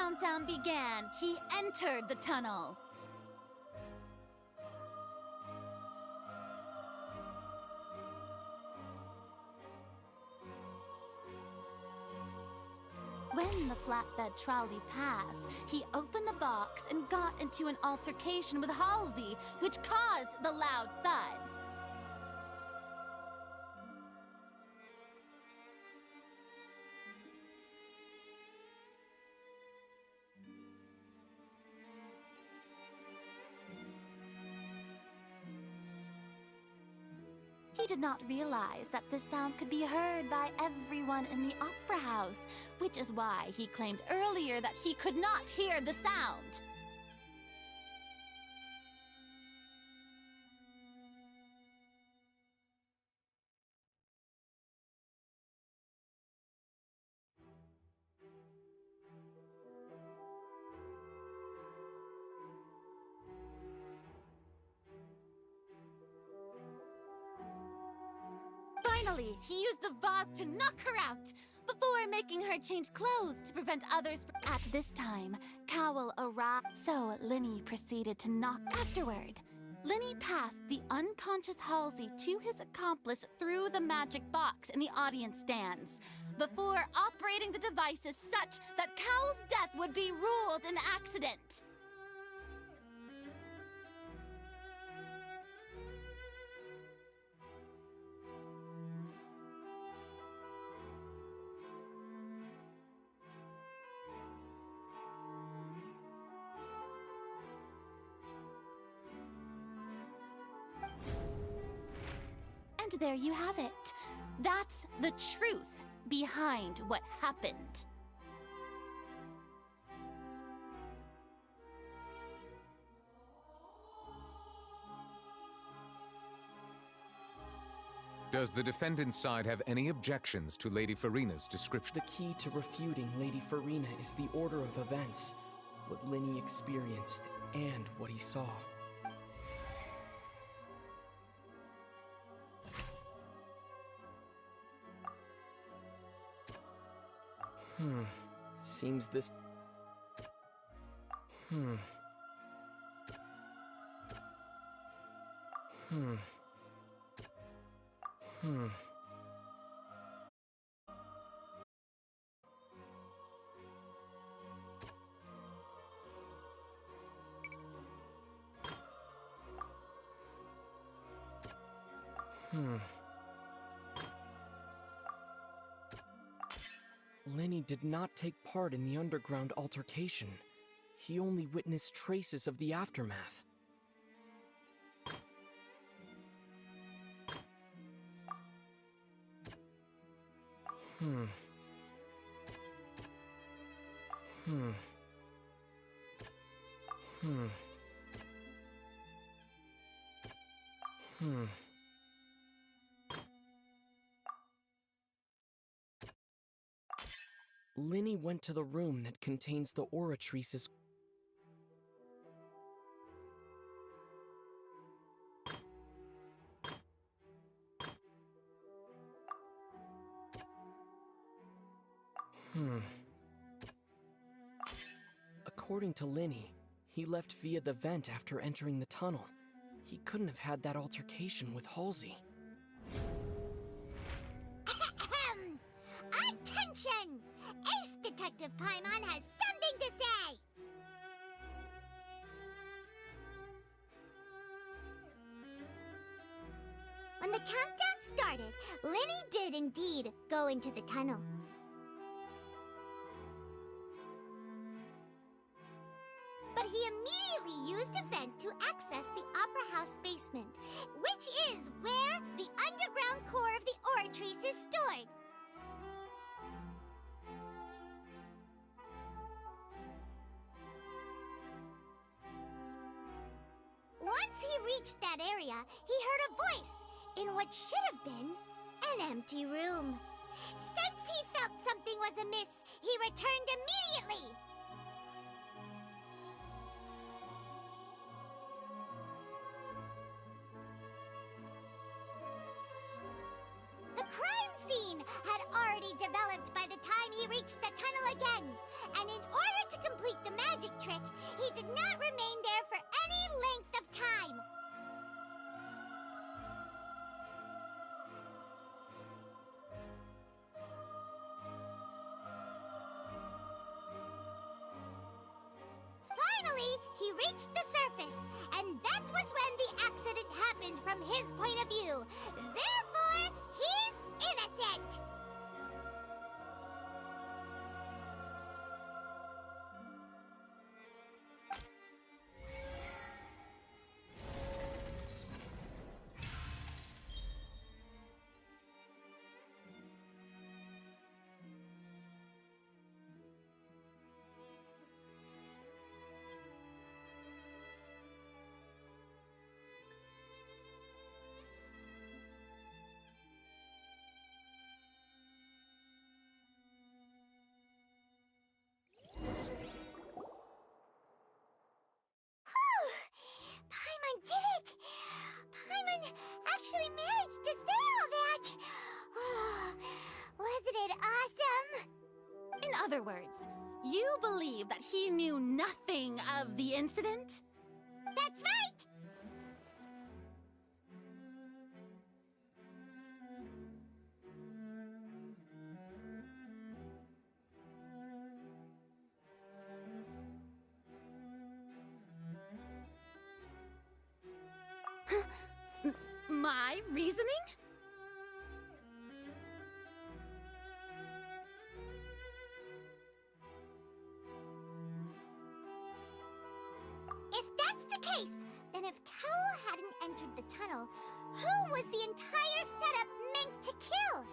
countdown began, he entered the tunnel. When the flatbed trolley passed, he opened the box and got into an altercation with Halsey, which caused the loud thud. He did not realize that the sound could be heard by everyone in the opera house, which is why he claimed earlier that he could not hear the sound. Finally, he used the vase to knock her out, before making her change clothes to prevent others from... At this time, Cowell arrived, so Linny proceeded to knock afterward. Linny passed the unconscious Halsey to his accomplice through the magic box in the audience stands, before operating the devices such that Cowell's death would be ruled an accident. And there you have it. That's the truth behind what happened. Does the defendant's side have any objections to Lady Farina's description? The key to refuting Lady Farina is the order of events, what Linny experienced and what he saw. Seems this... Linny did not take part in the underground altercation. He only witnessed traces of the aftermath. Linny went to the room that contains the Oratrice's... According to Linny, he left via the vent after entering the tunnel. He couldn't have had that altercation with Halsey. Attention! Ace Detective Paimon has something to say! When the countdown started, Linny did indeed go into the tunnel. But he immediately used a vent to access the Opera House basement, which is where the underground core of the Oratrice is stored. Once he reached that area, he heard a voice in what should have been an empty room. Since he felt something was amiss, he returned immediately. The crime scene had already developed by the time he reached the tunnel again, and in order to complete the magic trick, he did not remain there for any length of time. Finally, he reached the surface, and that was when the accident happened from his point of view. Therefore, he's innocent! Paimon did it! Paimon actually managed to say all that! Wasn't it awesome? In other words, you believe that he knew nothing of the incident? That's right! My reasoning? If that's the case, then if Cowell hadn't entered the tunnel, who was the entire setup meant to kill?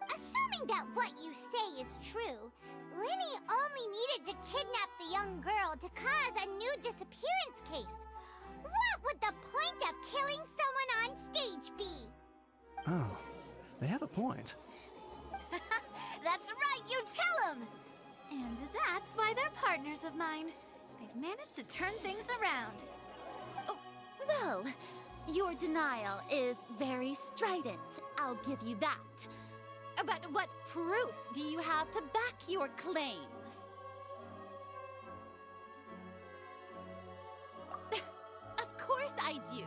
Assuming that what you say is true, Linny only needed to kidnap the young girl to cause a new disappearance case. What would the point of killing someone on stage be? Oh, they have a point. That's right, you tell him! And that's why they're partners of mine. They've managed to turn things around. Oh, well, your denial is very strident, I'll give you that. But what proof do you have to back your claims? Of course I do.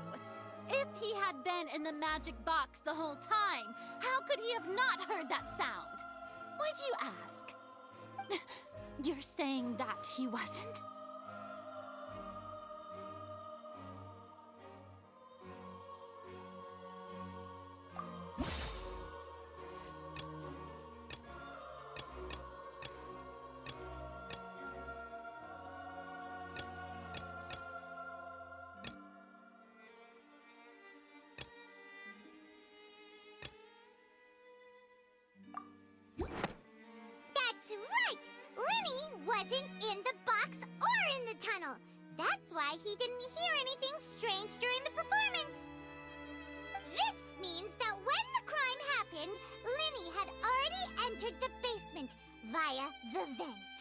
If he had been in the magic box the whole time, how could he have not heard that sound? Why do you ask? You're saying that he wasn't? That's right! Linny wasn't in the box or in the tunnel. That's why he didn't hear anything strange during the performance. This means that when the crime happened, Linny had already entered the basement via the vent.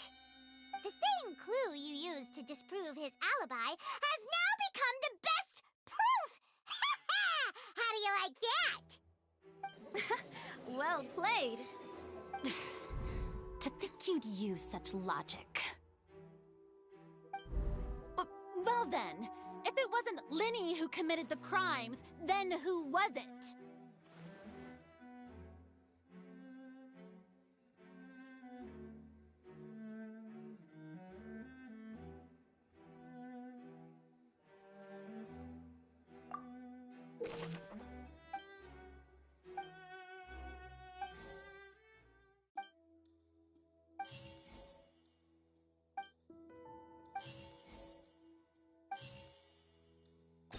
The same clue you used to disprove his alibi has now become the best proof! Ha ha! How do you like that? Well played. To think you'd use such logic. Well then, if it wasn't Linny who committed the crimes, then who was it?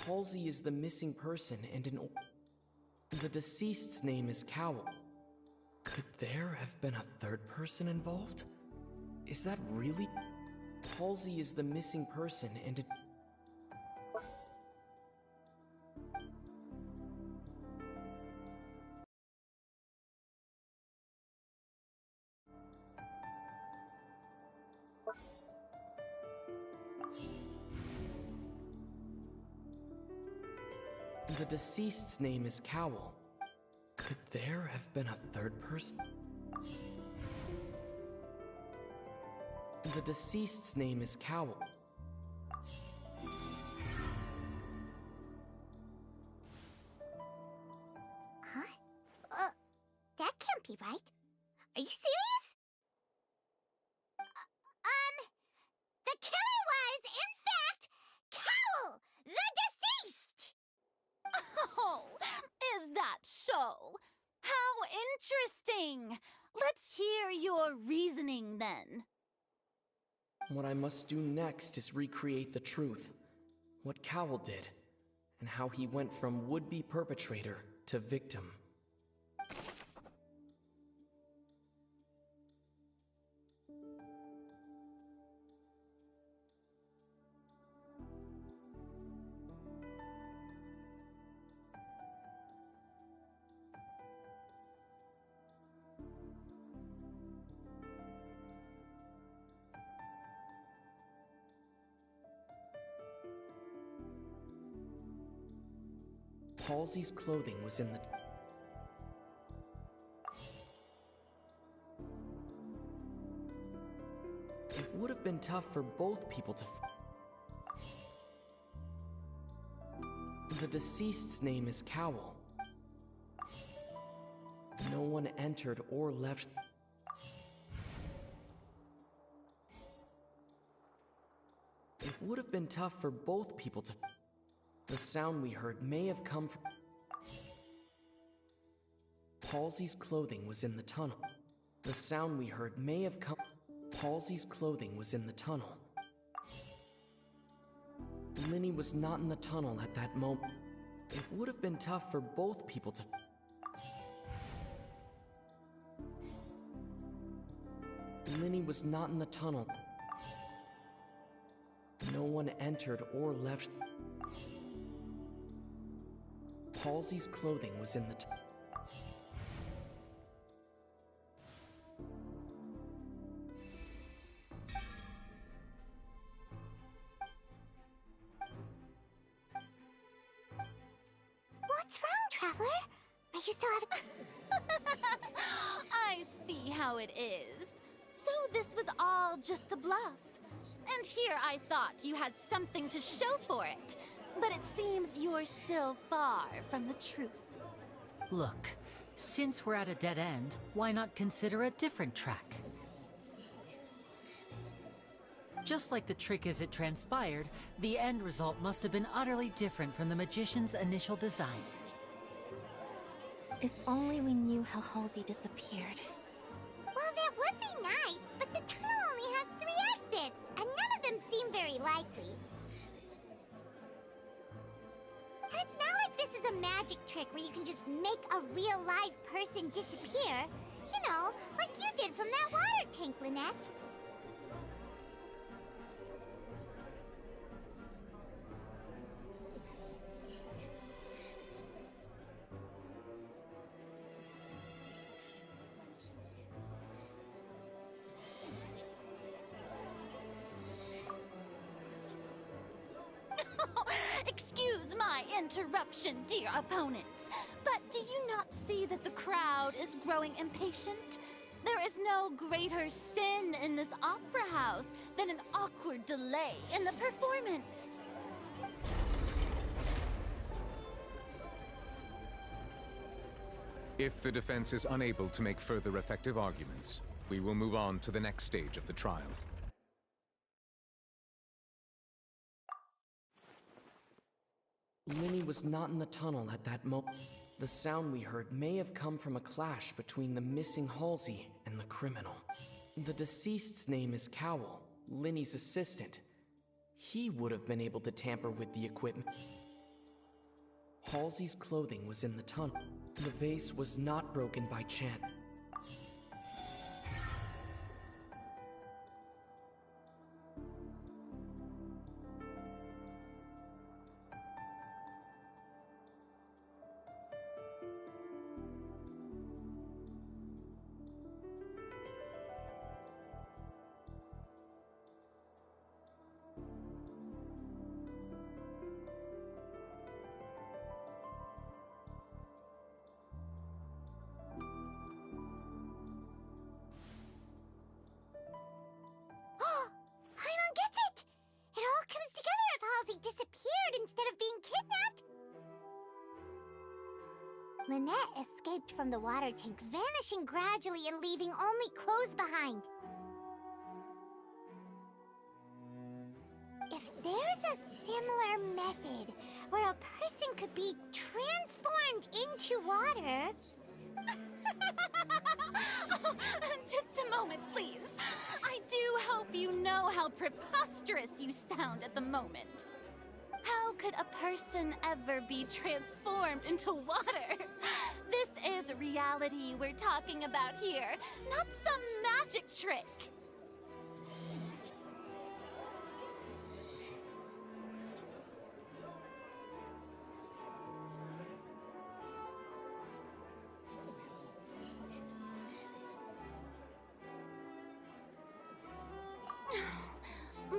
Halsey is the missing person, and the deceased's name is Cowell. Could there have been a third person involved? Is that really? Halsey is the missing person, and the deceased's name is Cowell. Could there have been a third person? The deceased's name is Cowl. Huh? That can't be right. Are you serious? The killer was, in fact, Cowl, the deceased! Oh, is that so? How interesting! Let's hear your reasoning then. What I must do next is recreate the truth. What Cowl did, and how he went from would-be perpetrator to victim. Halsey's clothing was in the... It would have been tough for both people to... The deceased's name is Cowl. No one entered or left... It would have been tough for both people to... The sound we heard may have come from... Halsey's clothing was in the tunnel. The sound we heard may have come... Halsey's clothing was in the tunnel. Linny was not in the tunnel at that moment. It would have been tough for both people to... Linny was not in the tunnel. No one entered or left... Halsey's clothing was in the... What's wrong, Traveler? Are you still having... I see how it is. So this was all just a bluff. And here I thought you had something to show for it. But it seems you're still far from the truth. Look, since we're at a dead end, why not consider a different track? Just like the trick as it transpired, the end result must have been utterly different from the magician's initial design. If only we knew how Halsey disappeared. Well, that would be nice, but the tunnel only has 3 exits, and none of them seem very likely. And it's not like this is a magic trick where you can just make a real live person disappear. You know, like you did from that water tank, Lynette. Excuse my interruption, dear opponents, but do you not see that the crowd is growing impatient? There is no greater sin in this opera house than an awkward delay in the performance. If the defense is unable to make further effective arguments, we will move on to the next stage of the trial. Linny was not in the tunnel at that moment. The sound we heard may have come from a clash between the missing Halsey and the criminal. The deceased's name is Cowl, Linny's assistant. He would have been able to tamper with the equipment. Halsey's clothing was in the tunnel. The vase was not broken by chance. Lynette escaped from the water tank, vanishing gradually and leaving only clothes behind. If there's a similar method where a person could be transformed into water... Just a moment, please. I do hope you know how preposterous you sound at the moment. How could a person ever be transformed into water? This is reality we're talking about here, not some magic trick.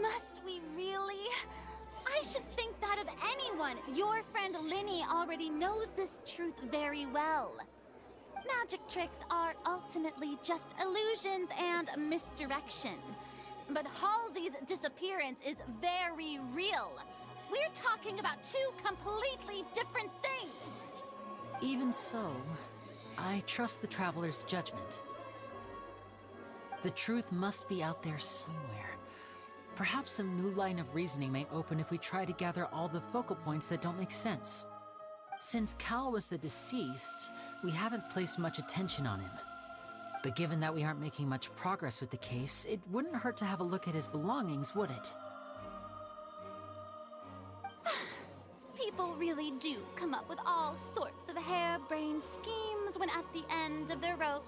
Must we really? I should think that of anyone. Your friend Linny already knows this truth very well. Magic tricks are ultimately just illusions and misdirection. But Halsey's disappearance is very real. We're talking about two completely different things. Even so, I trust the Traveler's judgment. The truth must be out there somewhere. Perhaps some new line of reasoning may open if we try to gather all the focal points that don't make sense. Since Cal was the deceased, we haven't placed much attention on him. But given that we aren't making much progress with the case, it wouldn't hurt to have a look at his belongings, would it? People really do come up with all sorts of harebrained schemes when at the end of their rope.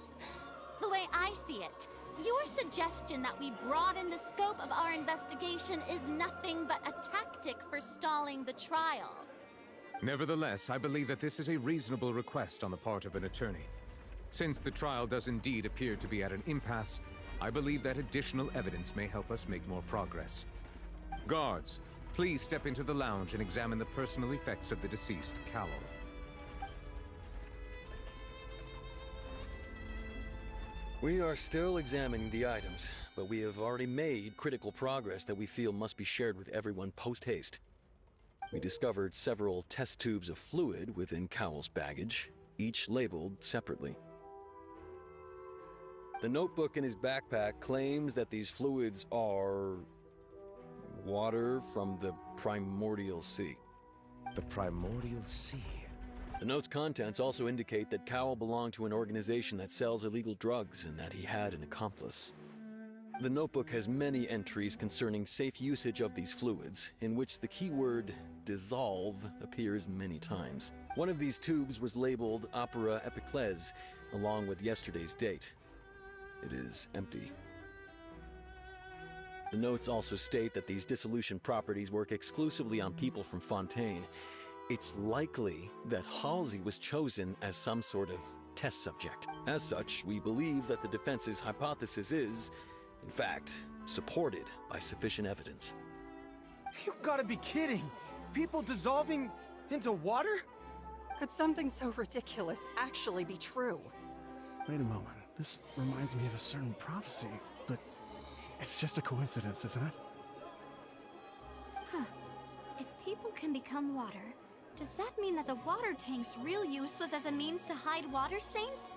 The way I see it, your suggestion that we broaden the scope of our investigation is nothing but a tactic for stalling the trial. Nevertheless, I believe that this is a reasonable request on the part of an attorney. Since the trial does indeed appear to be at an impasse, I believe that additional evidence may help us make more progress. Guards, please step into the lounge and examine the personal effects of the deceased, Cowell. We are still examining the items, but we have already made critical progress that we feel must be shared with everyone post-haste. We discovered several test tubes of fluid within Cowell's baggage, each labeled separately. The notebook in his backpack claims that these fluids are... water from the Primordial Sea. The Primordial Sea? The note's contents also indicate that Cowell belonged to an organization that sells illegal drugs and that he had an accomplice. The notebook has many entries concerning safe usage of these fluids, in which the keyword dissolve appears many times. One of these tubes was labeled Opera Epiclese, along with yesterday's date. It is empty. The notes also state that these dissolution properties work exclusively on people from Fontaine. It's likely that Halsey was chosen as some sort of test subject. As such, we believe that the defense's hypothesis is, in fact, supported by sufficient evidence. You've got to be kidding! People dissolving into water? Could something so ridiculous actually be true? Wait a moment. This reminds me of a certain prophecy, but it's just a coincidence, isn't it? Huh. If people can become water, does that mean that the water tank's real use was as a means to hide water stains?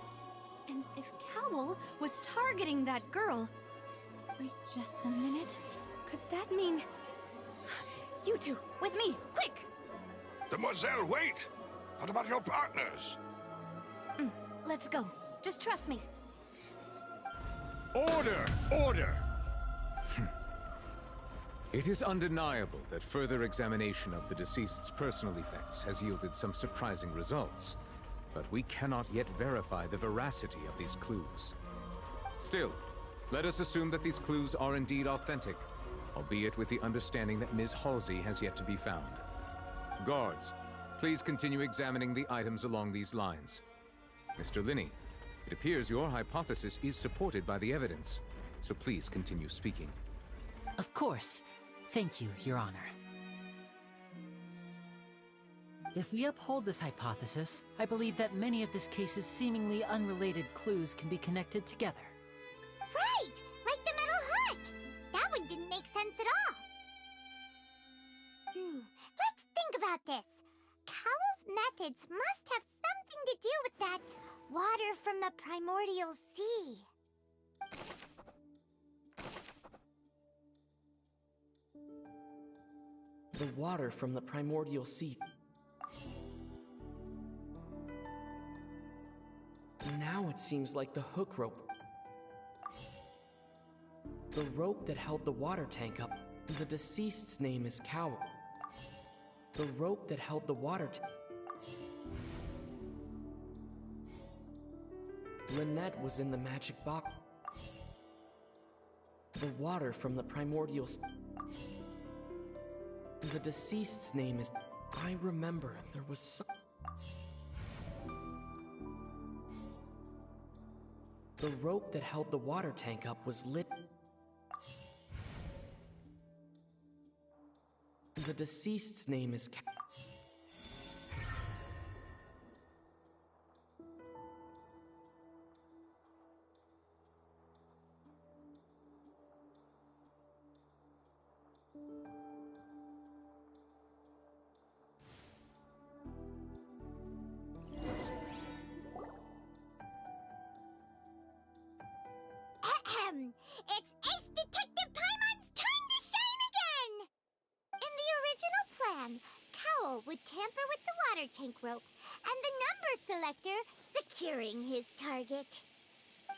And if Cowell was targeting that girl... Wait just a minute. Could that mean... You two, with me, quick! Demoiselle, wait! What about your partners? Let's go. Just trust me. Order! Order! It is undeniable that further examination of the deceased's personal effects has yielded some surprising results, but we cannot yet verify the veracity of these clues. Still, let us assume that these clues are indeed authentic, albeit with the understanding that Ms. Halsey has yet to be found. Guards, please continue examining the items along these lines. Mr. Linney, it appears your hypothesis is supported by the evidence, so please continue speaking. Of course. Thank you, Your Honor. If we uphold this hypothesis, I believe that many of this case's seemingly unrelated clues can be connected together. Right! Like the metal hook! That one didn't make sense at all. Let's think about this. Cowell's methods must have something to do Water from the primordial sea. The water from the primordial sea. Now it seems like the hook rope. The rope that held the water tank up. The deceased's name is Cowl. The rope that held the water tank. Lynette was in the magic box. The water from the primordial sea. The deceased's name is... I remember there was some... The rope that held the water tank up was lit. The deceased's name is... It's Ace Detective Paimon's time to shine again! In the original plan, Cowl would tamper with the water tank rope and the number selector securing his target.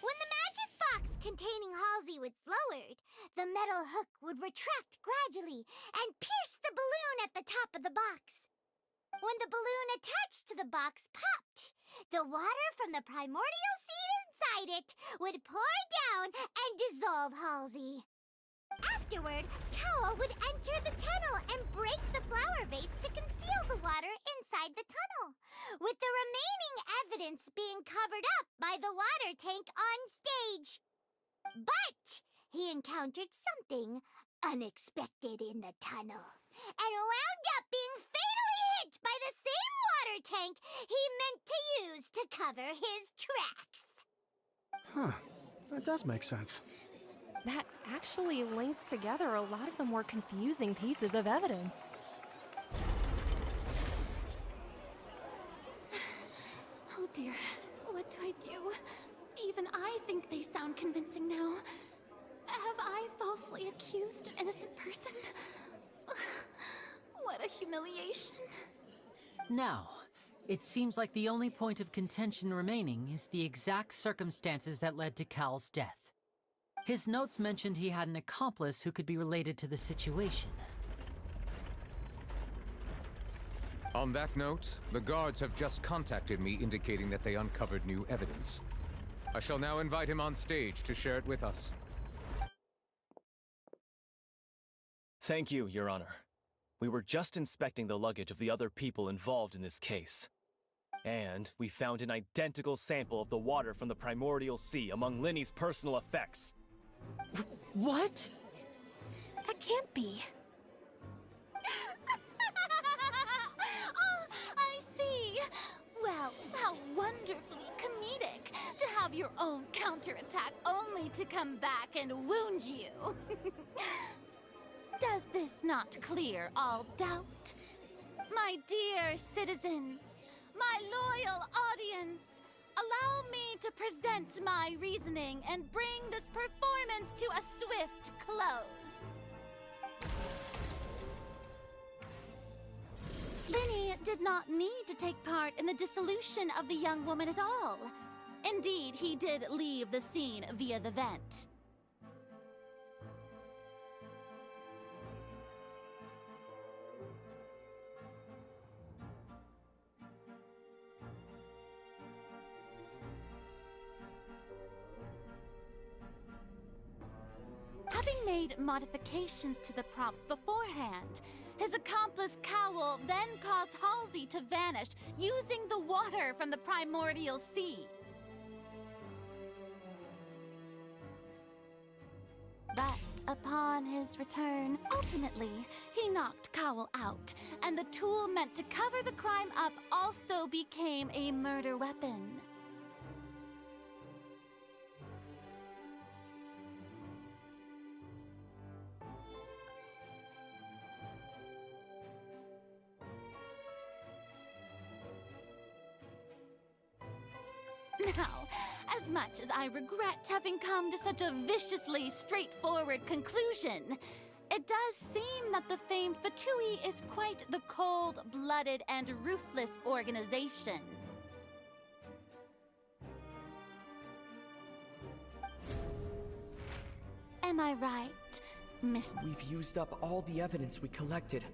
When the magic box containing Halsey was lowered, the metal hook would retract gradually and pierce the balloon at the top of the box. When the balloon attached to the box popped, the water from the primordial seed inside it would pour down and dissolve Halsey. Afterward, Cowl would enter the tunnel and break the flower vase to conceal the water inside the tunnel, with the remaining evidence being covered up by the water tank on stage. But he encountered something unexpected in the tunnel, and wound up being fatally hit by the same water tank he meant to use to cover his tracks. Huh. That does make sense. That actually links together a lot of the more confusing pieces of evidence. Oh dear, what do I do? Even I think they sound convincing now. Have I falsely accused an innocent person? What a humiliation. Now, it seems like the only point of contention remaining is the exact circumstances that led to Cowl's death. His notes mentioned he had an accomplice who could be related to the situation. On that note, the guards have just contacted me indicating that they uncovered new evidence. I shall now invite him on stage to share it with us. Thank you, Your Honor. We were just inspecting the luggage of the other people involved in this case. And we found an identical sample of the water from the primordial sea among Linny's personal effects. What? That can't be. Oh, I see. Well, how wonderfully comedic to have your own counterattack only to come back and wound you. Does this not clear all doubt? My dear citizens, my loyal audience, allow me to present my reasoning and bring this performance to a swift close. Linny did not need to take part in the dissolution of the young woman at all. Indeed, he did leave the scene via the vent. Having made modifications to the props beforehand, his accomplice Cowl then caused Halsey to vanish using the water from the primordial sea. But upon his return, ultimately, he knocked Cowl out, and the tool meant to cover the crime up also became a murder weapon. As much as I regret having come to such a viciously straightforward conclusion, it does seem that the famed Fatui is quite the cold-blooded and ruthless organization. Am I right, Miss? We've used up all the evidence we collected.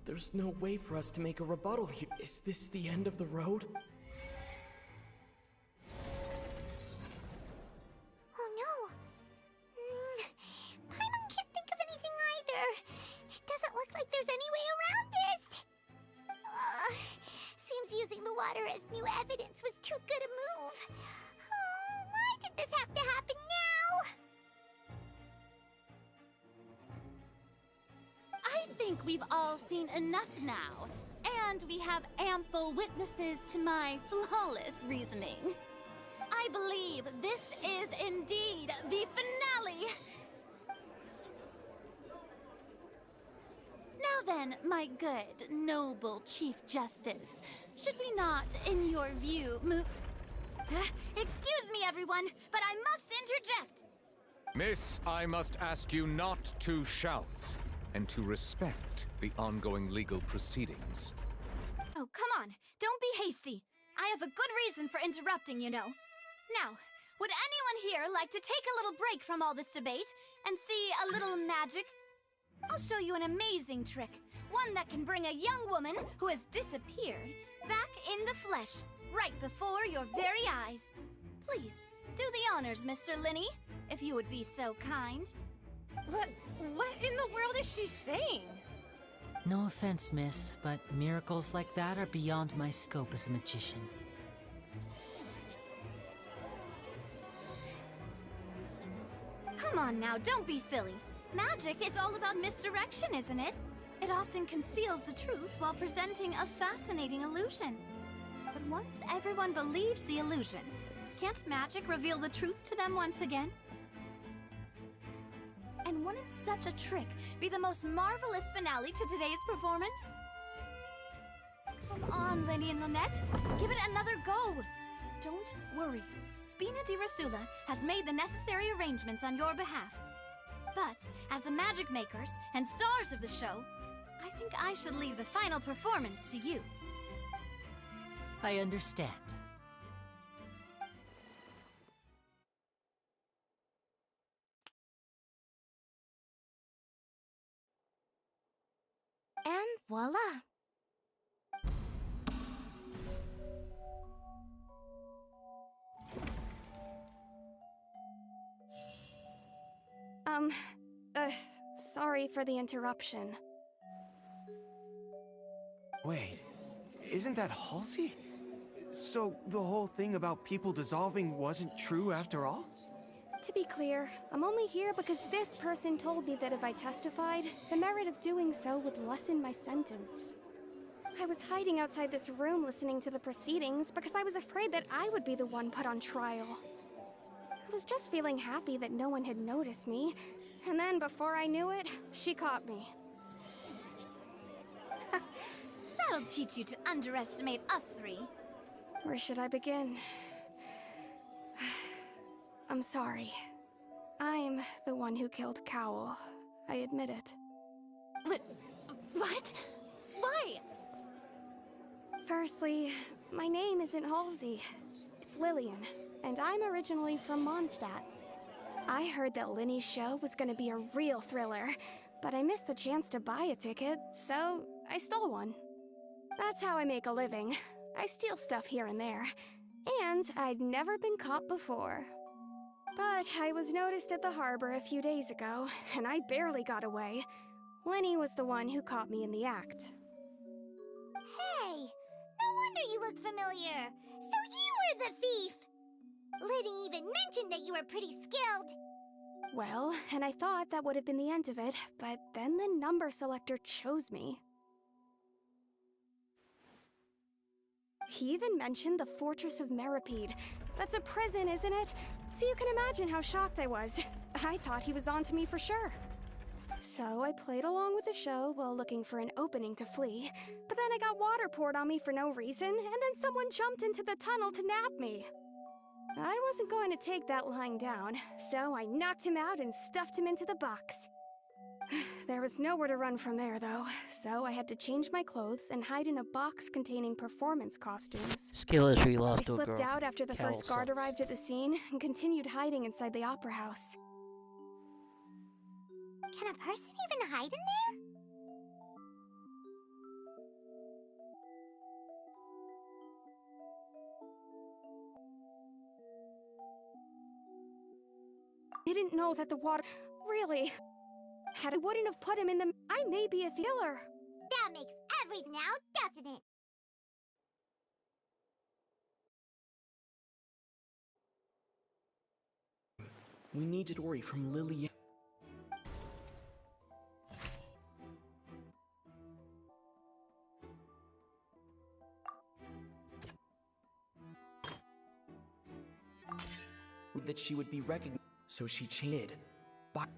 There's no way for us to make a rebuttal here. Is this the end of the road? Oh no. Paimon can't think of anything either. It doesn't look like there's any way around this. Seems using the water as new evidence was too good a move. Oh, why did this have to happen now? I think we've all seen enough now, and we have ample witnesses to my flawless reasoning. I believe this is indeed the finale! Now then, my good, noble Chief Justice, should we not, in your view, Excuse me, everyone, but I must interject! Miss, I must ask you not to shout, and to respect the ongoing legal proceedings. Oh, come on. Don't be hasty. I have a good reason for interrupting, you know. Now, would anyone here like to take a little break from all this debate and see a little magic? I'll show you an amazing trick. One that can bring a young woman who has disappeared back in the flesh, right before your very eyes. Please, do the honors, Mr. Linney, if you would be so kind. What in the world is she saying? No offense, miss, but miracles like that are beyond my scope as a magician. Come on now, don't be silly. Magic is all about misdirection, isn't it? It often conceals the truth while presenting a fascinating illusion. But once everyone believes the illusion, can't magic reveal the truth to them once again? And wouldn't such a trick be the most marvelous finale to today's performance? Come on, Linny and Lynette. Give it another go. Don't worry. Spina di Rasula has made the necessary arrangements on your behalf. But, as the magic makers and stars of the show, I think I should leave the final performance to you. I understand. And voila! Sorry for the interruption. Wait, isn't that Halsey? So the whole thing about people dissolving wasn't true after all? To be clear, I'm only here because this person told me that if I testified, the merit of doing so would lessen my sentence. I was hiding outside this room listening to the proceedings because I was afraid that I would be the one put on trial. I was just feeling happy that no one had noticed me, and then before I knew it, she caught me. That'll teach you to underestimate us three. Where should I begin? I'm sorry. I'm the one who killed Cowl. I admit it. What? Why? Firstly, my name isn't Halsey. It's Lillian, and I'm originally from Mondstadt. I heard that Linny's show was gonna be a real thriller, but I missed the chance to buy a ticket, so I stole one. That's how I make a living. I steal stuff here and there, and I'd never been caught before. But I was noticed at the harbor a few days ago, and I barely got away. Linny was the one who caught me in the act. Hey, no wonder you look familiar. So you were the thief! Liddy even mentioned that you were pretty skilled. Well, and I thought that would have been the end of it, but then the number selector chose me. He even mentioned the Fortress of Meripede. That's a prison, isn't it? So you can imagine how shocked I was. I thought he was on to me for sure. So I played along with the show while looking for an opening to flee, but then I got water poured on me for no reason, and then someone jumped into the tunnel to nab me. I wasn't going to take that lying down, so I knocked him out and stuffed him into the box. There was nowhere to run from there, though, so I had to change my clothes and hide in a box containing performance costumes. Skill issue you lost I to a girl. slipped out after the first guard arrived at the scene and continued hiding inside the opera house. Can a person even hide in there? I didn't know that the water... Really? I wouldn't have put him in the... I may be a killer. That makes everything out, doesn't it? We need a story from Lillian. That she would be recognized, so she cheated. But